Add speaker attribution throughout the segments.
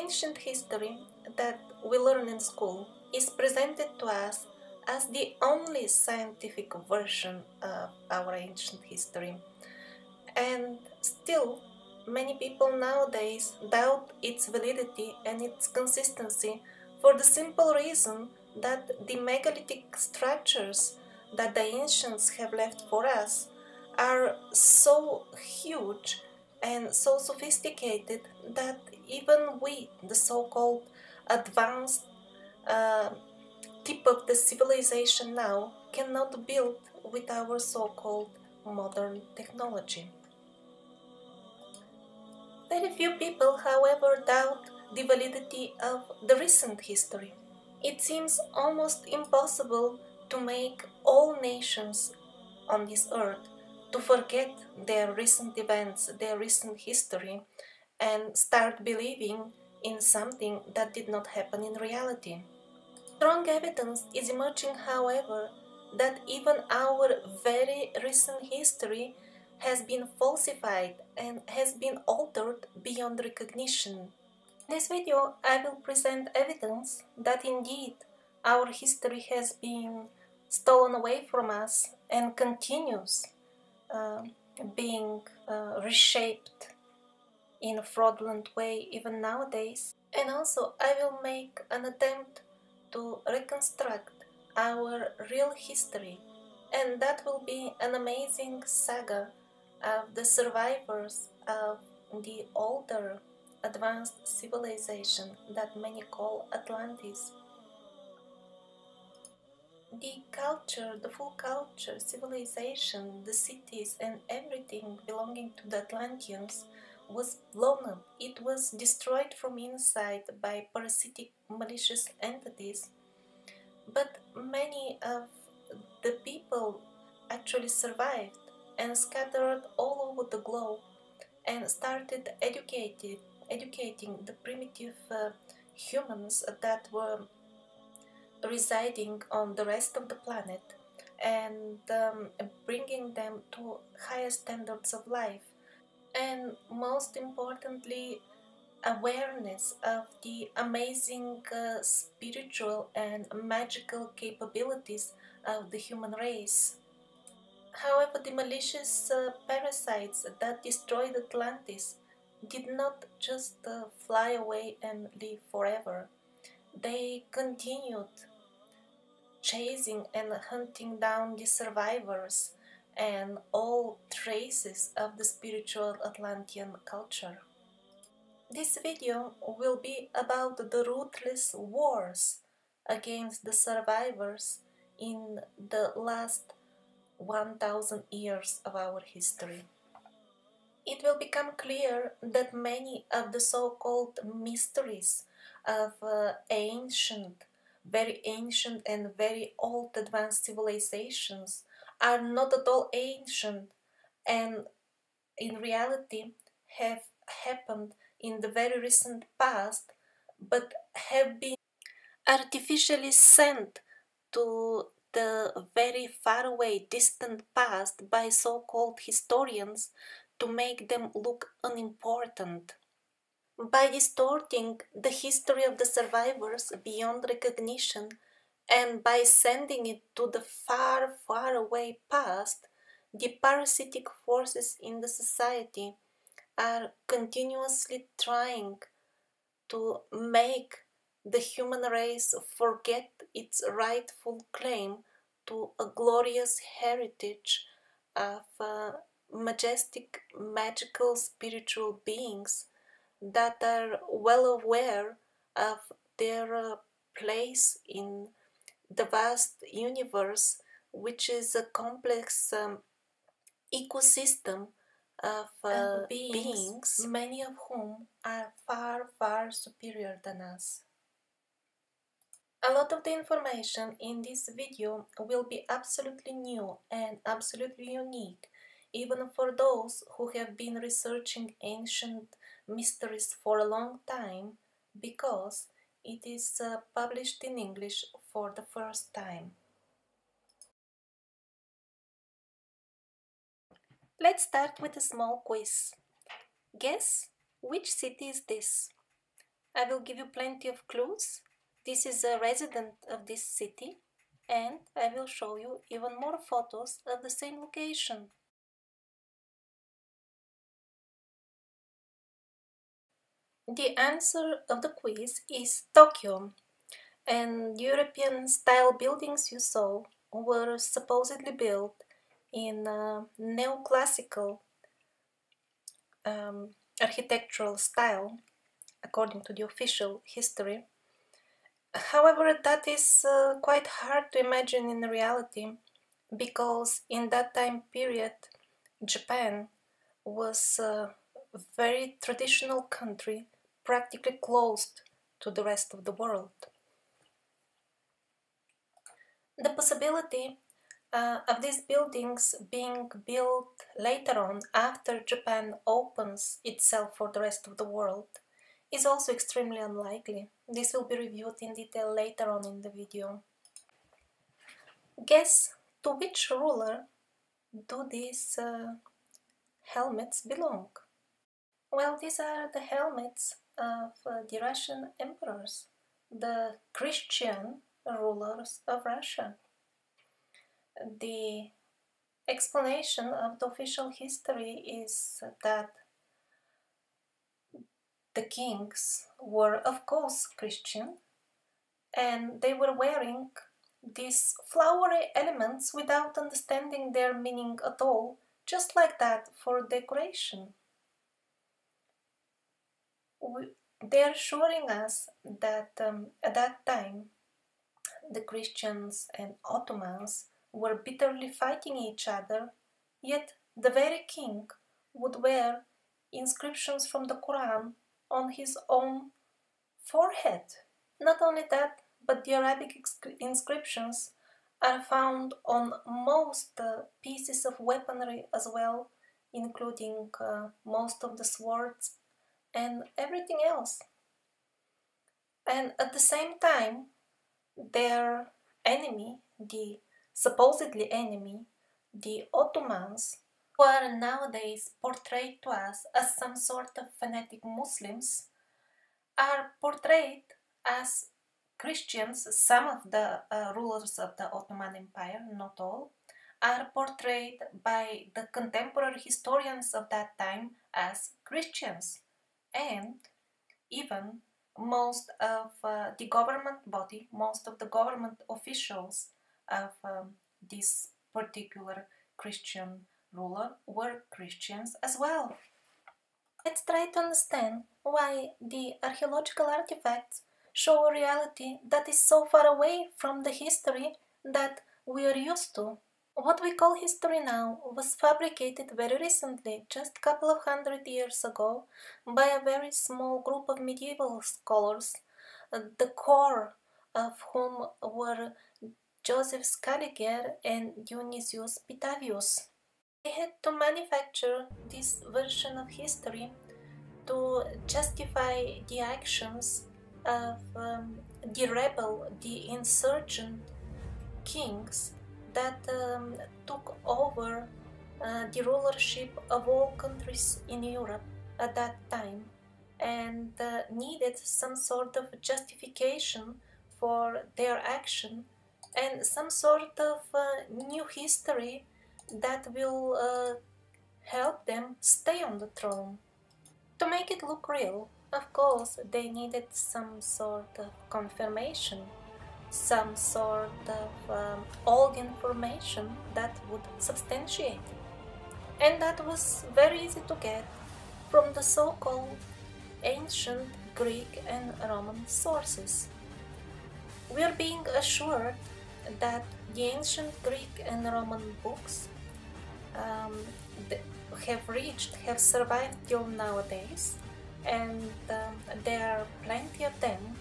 Speaker 1: ancient history that we learn in school is presented to us as the only scientific version of our ancient history, and still many people nowadays doubt its validity and its consistency for the simple reason that the megalithic structures that the ancients have left for us are so huge and so sophisticated that even we, the so-called advanced tip of the civilization now, cannot build with our so-called modern technology. Very few people, however, doubt the validity of the recent history. It seems almost impossible to make all nations on this earth to forget their recent events, their recent history, and start believing in something that did not happen in reality. Strong evidence is emerging, however, that even our very recent history has been falsified and has been altered beyond recognition. In this video, I will present evidence that indeed our history has been stolen away from us and continues being reshaped in a fraudulent way even nowadays. And also I will make an attempt to reconstruct our real history, and that will be an amazing saga of the survivors of the older advanced civilization that many call Atlantis. The culture, the full culture, civilization, the cities and everything belonging to the Atlanteans was blown up. It was destroyed from inside by parasitic malicious entities, but many of the people actually survived and scattered all over the globe and started educating the primitive humans that were residing on the rest of the planet, and bringing them to higher standards of life, and most importantly, awareness of the amazing spiritual and magical capabilities of the human race. However, the malicious parasites that destroyed Atlantis did not just fly away and live forever. They continued chasing and hunting down the survivors and all traces of the spiritual Atlantean culture. This video will be about the ruthless wars against the survivors in the last 1000 years of our history. It will become clear that many of the so-called mysteries of very ancient and very old advanced civilizations are not at all ancient, and in reality have happened in the very recent past, but have been artificially sent to the very faraway distant past by so-called historians to make them look unimportant. By distorting the history of the survivors beyond recognition and by sending it to the far, far away past, the parasitic forces in the society are continuously trying to make the human race forget its rightful claim to a glorious heritage of majestic, magical, spiritual beings that are well aware of their place in the vast universe, which is a complex ecosystem of beings, many of whom are far, far superior than us. A lot of the information in this video will be absolutely new and absolutely unique, even for those who have been researching ancient mysteries for a long time, because it is published in English for the first time. Let's start with a small quiz. Guess which city is this? I will give you plenty of clues. This is a resident of this city, and I will show you even more photos of the same location. The answer of the quiz is Tokyo, and European-style buildings you saw were supposedly built in neoclassical architectural style, according to the official history. However, that is quite hard to imagine in reality, because in that time period, Japan was a very traditional country, practically closed to the rest of the world. The possibility of these buildings being built later on, after Japan opens itself for the rest of the world, is also extremely unlikely. This will be reviewed in detail later on in the video. Guess to which ruler do these helmets belong? Well, these are the helmets of the Russian emperors, the Christian rulers of Russia. The explanation of the official history is that the kings were, of course, Christian, and they were wearing these flowery elements without understanding their meaning at all, just like that, for decoration. They're showing us that at that time the Christians and Ottomans were bitterly fighting each other, yet the very king would wear inscriptions from the Quran on his own forehead. Not only that, but the Arabic inscriptions are found on most pieces of weaponry as well, including most of the swords and everything else. And at the same time, their enemy, the supposedly enemy, the Ottomans, who are nowadays portrayed to us as some sort of fanatic Muslims, are portrayed as Christians. Some of the rulers of the Ottoman Empire, not all, are portrayed by the contemporary historians of that time as Christians. And even most of the government body, most of the government officials of this particular Christian ruler were Christians as well. Let's try to understand why the archaeological artifacts show a reality that is so far away from the history that we are used to. What we call history now was fabricated very recently, just a couple of 100 years ago, by a very small group of medieval scholars, the core of whom were Joseph Scaliger and Dionysius Pitavius. They had to manufacture this version of history to justify the actions of the rebel, the insurgent kings that took over the rulership of all countries in Europe at that time, and needed some sort of justification for their action and some sort of new history that will help them stay on the throne. To make it look real, of course, they needed some sort of confirmation, some sort of old information that would substantiate it. And that was very easy to get from the so-called ancient Greek and Roman sources. We are being assured that the ancient Greek and Roman books have survived till nowadays, and there are plenty of them,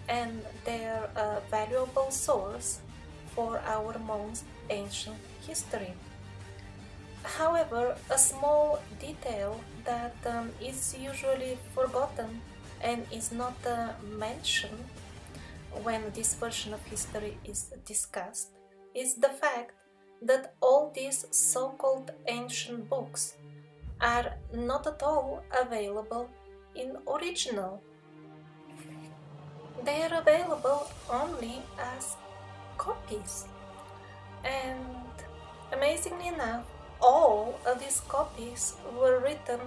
Speaker 1: and they are a valuable source for our most ancient history. However, a small detail that is usually forgotten and is not mentioned when this version of history is discussed is the fact that all these so-called ancient books are not at all available in original. they are available only as copies. And amazingly enough, all of these copies were written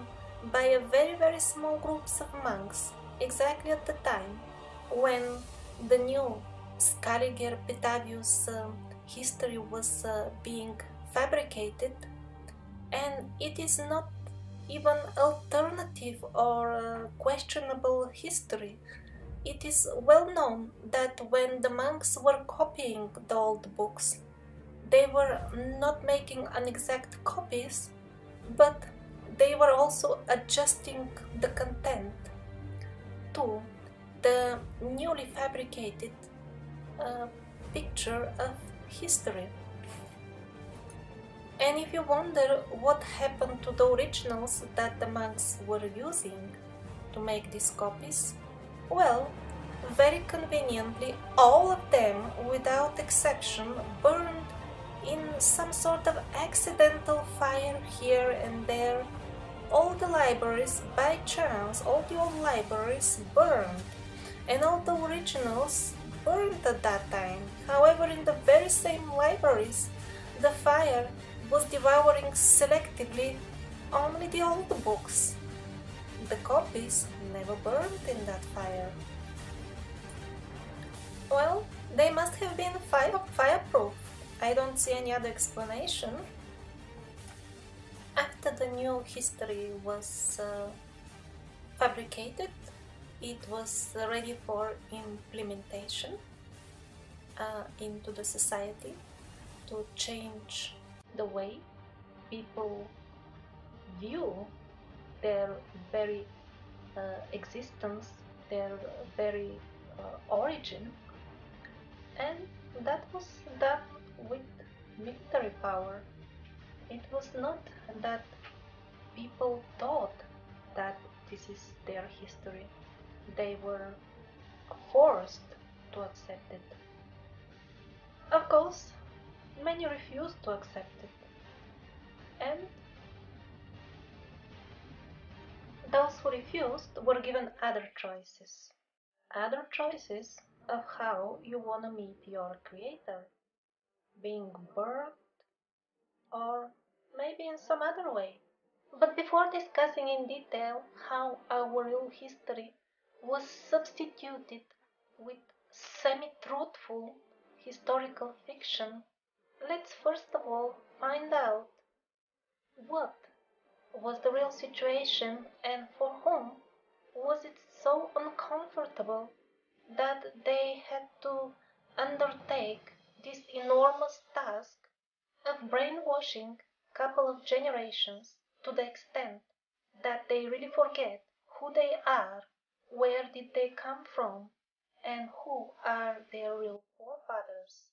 Speaker 1: by a very small groups of monks, exactly at the time when the new Scaliger Petavius history was being fabricated, and it is not even alternative or questionable history. It is well known that when the monks were copying the old books, they were not making exact copies, but they were also adjusting the content to the newly fabricated picture of history. And if you wonder what happened to the originals that the monks were using to make these copies, well, very conveniently, all of them, without exception, burned in some sort of accidental fire here and there. All the libraries, by chance, all the old libraries burned, and all the originals burned at that time. However, in the very same libraries, the fire was devouring selectively only the old books. The copies never burned in that fire. Well, they must have been fireproof. I don't see any other explanation. After the new history was fabricated, it was ready for implementation into the society to change the way people view their very existence, their very origin, and that was done with military power. It was not that people thought that this is their history. They were forced to accept it. Of course, many refused to accept it, and those who refused were given other choices of how you want to meet your creator, being burned or maybe in some other way. But before discussing in detail how our real history was substituted with semi-truthful historical fiction, let's first of all find out what was the real situation and for whom was it so uncomfortable that they had to undertake this enormous task of brainwashing a couple of generations to the extent that they really forget who they are, where did they come from, and who are their real forefathers.